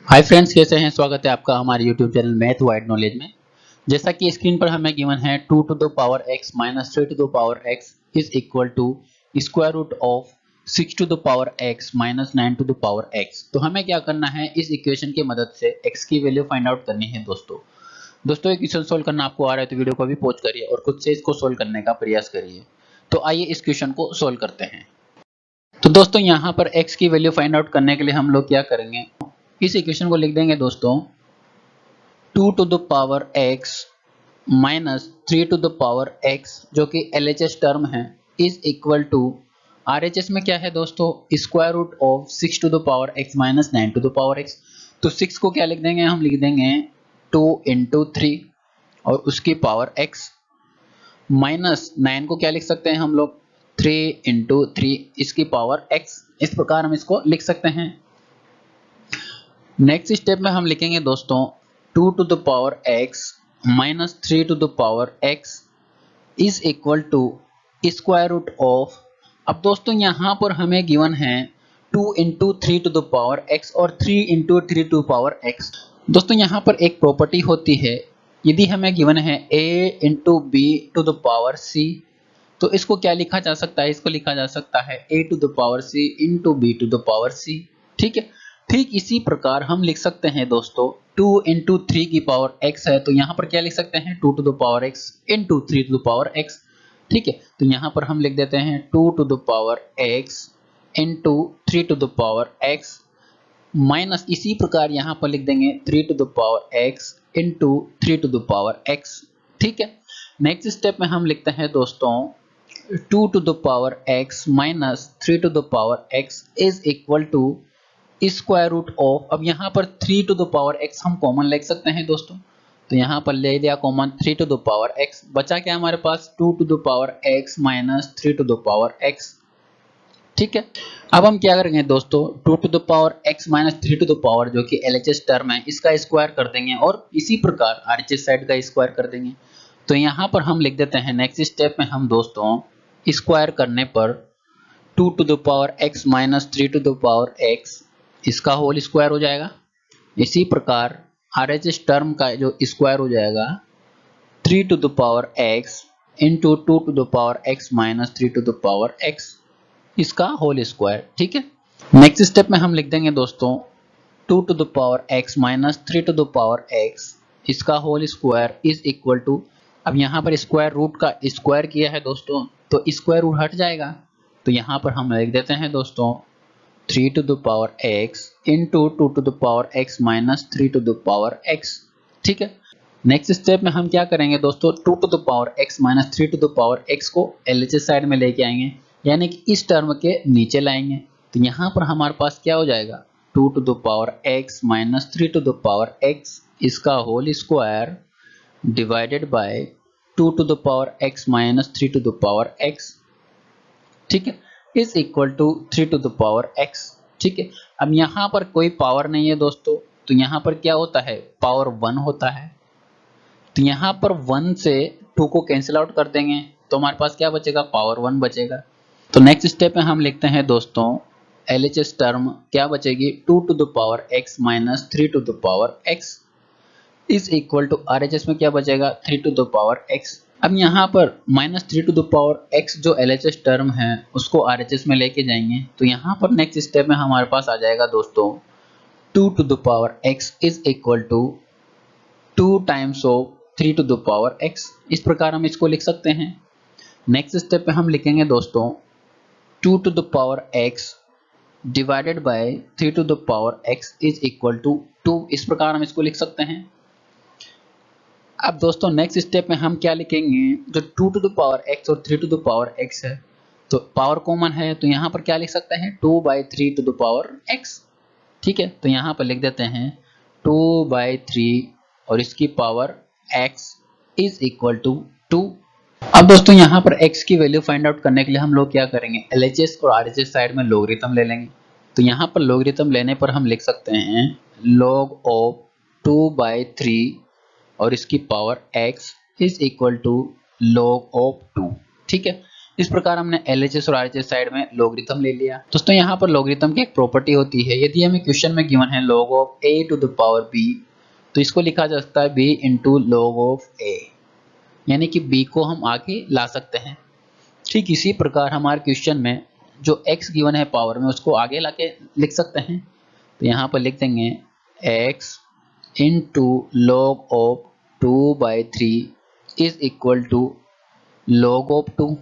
Hi friends, कैसे हैं। स्वागत है आपका हमारे YouTube channel Math Wide Knowledge में। जैसा कि स्क्रीन पर हमें गिवन है 2 to the power x minus 3 to the power x is equal to square root of 6 to the power x minus 9 to the power x। तो हमें क्या करना है, इस इक्वेशन की मदद से x की वैल्यू फाइंड आउट करनी है। दोस्तों ये क्वेश्चन सोल्व करना आपको आ रहा है तो वीडियो को अभी पॉज करिए और खुद से इसको सोल्व करने का प्रयास करिए। तो आइए इस क्वेश्चन को सोल्व करते हैं। तो दोस्तों यहाँ पर x की वैल्यू फाइंड आउट करने के लिए हम लोग क्या करेंगे, इस इक्वेशन को लिख देंगे दोस्तों 2 to the power x minus 3 to the power x जो कि LHS टर्म है इज इक्वल टू RHS में क्या है दोस्तों, square root of 6 to the power x minus 9 to the power x। तो 6 को क्या लिख देंगे, हम लिख देंगे 2 इंटू 3 और उसकी पावर x, माइनस 9 को क्या लिख सकते हैं हम लोग 3 इंटू 3 इसकी पावर x। इस प्रकार हम इसको लिख सकते हैं। नेक्स्ट स्टेप में हम लिखेंगे दोस्तों 2 to the power x minus 3 to the power x is equal to square root of. अब दोस्तों यहाँ पर हमें गिवन है 2 into 3 to the power x और 3 इंटू 3 टू पावर x। दोस्तों यहाँ पर एक प्रॉपर्टी होती है, यदि हमें गिवन है a into B to the power c तो इसको क्या लिखा जा सकता है, इसको लिखा जा सकता है a to the power c into B to the power c। ठीक है, ठीक इसी प्रकार हम लिख सकते हैं दोस्तों 2 इंटू 3 की पावर x है तो यहाँ पर क्या लिख सकते हैं 2 to the power x into 3 to the power x। ठीक है, तो यहाँ पर हम लिख देते हैं 2 to the power x into 3 to the power x minus इसी प्रकार यहाँ पर लिख देंगे 3 to the power x into 3 to the power x। ठीक है, नेक्स्ट स्टेप में हम लिखते हैं दोस्तों 2 to the power x minus 3 to the power x is equal to square root of. अब यहाँ पर 3 टू द पावर x हम कॉमन ले सकते हैं दोस्तों, तो यहाँ पर ले लिया common 3 to the power x, बचा क्या हमारे पास 2 to the power x minus 3 to the power x। ठीक है, अब हम क्या करेंगे दोस्तों 2 to the power x minus 3 to the power जो कि LHS टर्म है इसका स्क्वायर कर देंगे और इसी प्रकार RHS साइड का स्क्वायर कर देंगे। तो यहाँ पर हम लिख देते हैं नेक्स्ट स्टेप में हम दोस्तों स्क्वायर करने पर 2 to the power x minus 3 to the power x इसका होल स्क्वायर हो जाएगा। इसी प्रकार RHS टर्म का जो स्क्वायर हो जाएगा 3 to the power x into 2 to the power x minus 3 to the power x इसका होल स्क्वायर। ठीक है, नेक्स्ट स्टेप में हम लिख देंगे दोस्तों 2 to the power x minus 3 to the power x इसका whole square is equal to. अब यहाँ पर स्क्वायर रूट का स्क्वायर किया है दोस्तों तो स्क्वायर रूट हट जाएगा, तो यहाँ पर हम लिख देते हैं दोस्तों 3 to the power x into 2 to the power x minus 3 to the power x। ठीक है, नेक्स्ट स्टेप में हम क्या करेंगे दोस्तों 2 to the power x minus 3 to the power x को LHS साइड में लेके आएंगे, यानी कि इस टर्म के नीचे लाएंगे। तो यहाँ पर हमारे पास क्या हो जाएगा 2 to the power x minus 3 to the power x इसका whole square divided by 2 to the power x minus 3 to the power x। ठीक है, is equal to 3 to the power x। ठीक है, अब यहाँ पर कोई पावर नहीं है दोस्तों, तो यहाँ पर क्या होता है पावर 1 होता है, तो यहाँ पर 1 से 2 को कैंसिल आउट कर देंगे तो हमारे पास क्या बचेगा पावर 1 बचेगा। तो नेक्स्ट स्टेप में हम लिखते हैं दोस्तों LHS टर्म क्या बचेगी 2 to the power x minus 3 to the power x is equal to RHS में क्या बचेगा 3 टू द पावर x। अब यहाँ पर minus 3 to the power x जो LHS टर्म है उसको RHS में लेके जाएंगे, तो यहाँ पर नेक्स्ट स्टेप में हमारे पास आ जाएगा दोस्तों 2 to the power x is equal to 2 times of 3 to the power x। इस प्रकार हम इसको लिख सकते हैं। नेक्स्ट स्टेप में हम लिखेंगे दोस्तों 2 to the power x divided by 3 to the power x is equal to 2। इस प्रकार हम इसको लिख सकते हैं। अब दोस्तों नेक्स्ट स्टेप में हम क्या लिखेंगे, जो 2 टू द पावर x और 3 टू द पावर x है तो पावर कॉमन है, तो यहाँ पर क्या लिख सकते हैं 2 by 3 to the power x। ठीक है, तो यहाँ पर लिख देते हैं 2 बाई 3 और इसकी power x is equal to 2। अब दोस्तों यहाँ पर x की वैल्यू फाइंड आउट करने के लिए हम लोग क्या करेंगे LHS और RHS साइड में लॉगरिथम ले लेंगे। तो यहाँ पर लॉगरिथम लेने पर हम लिख सकते हैं log ऑफ 2 बाई 3 और इसकी power x is equal to log of 2। ठीक है, इस प्रकार हमने LHS और RHS साइड में लॉगरिथम ले लिया। दोस्तों यहाँ पर लॉगरिथम की एक प्रॉपर्टी होती है, यदि हमें क्वेश्चन में गिवन है log of a to the power b, तो इसको लिखा जा सकता है b into log of a, यानी कि b को हम आगे ला सकते हैं। ठीक इसी प्रकार हमारे क्वेश्चन में जो x गिवन है पावर में, उसको आगे लाके लिख सकते हैं। तो यहाँ पर लिख देंगे x into log of 2/3 is equal to log of 2।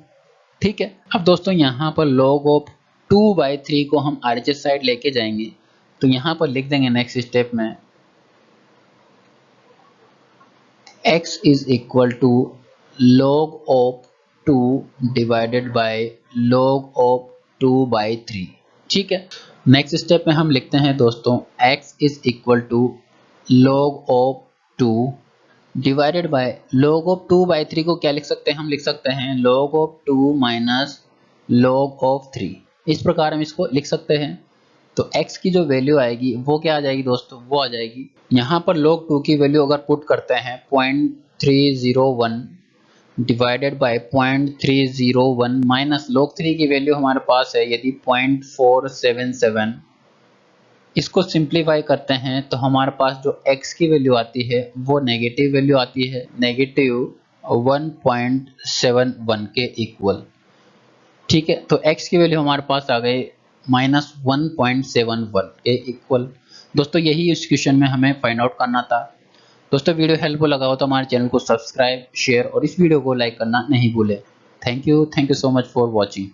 ठीक है, अब दोस्तों यहाँ पर log ऑफ 2/3 को हम RHS साइड लेके जाएंगे, तो यहाँ पर लिख देंगे नेक्स्ट स्टेप में x is equal to log of 2 divided by log of 2/3। ठीक है, नेक्स्ट स्टेप में हम लिखते हैं दोस्तों x is equal to log of 2 divided by log of 2/3 को क्या लिख सकते हैं, हम लिख सकते हैं log of 2 minus log of 3। इस प्रकार हम इसको लिख सकते हैं। तो x की जो वैल्यू आएगी वो क्या आ जाएगी दोस्तों, वो आ जाएगी यहाँ पर log 2 की वैल्यू अगर पुट करते हैं 0.301 डिवाइडेड बाय 0.301 माइनस log 3 की वैल्यू हमारे पास है यदि 0.477, इसको सिंप्लीफाई करते हैं तो हमारे पास जो x की वैल्यू आती है वो नेगेटिव वैल्यू आती है, नेगेटिव 1.71 के इक्वल। ठीक है, तो x की वैल्यू हमारे पास आ गई -1.71 के इक्वल। दोस्तों यही इस क्वेश्चन में हमें फाइंड आउट करना था। दोस्तों वीडियो हेल्पफुल लगा हो तो हमारे चैनल को सब्सक्राइब, शेयर और इस वीडियो को लाइक करना नहीं भूलें। Thank you so much for watching.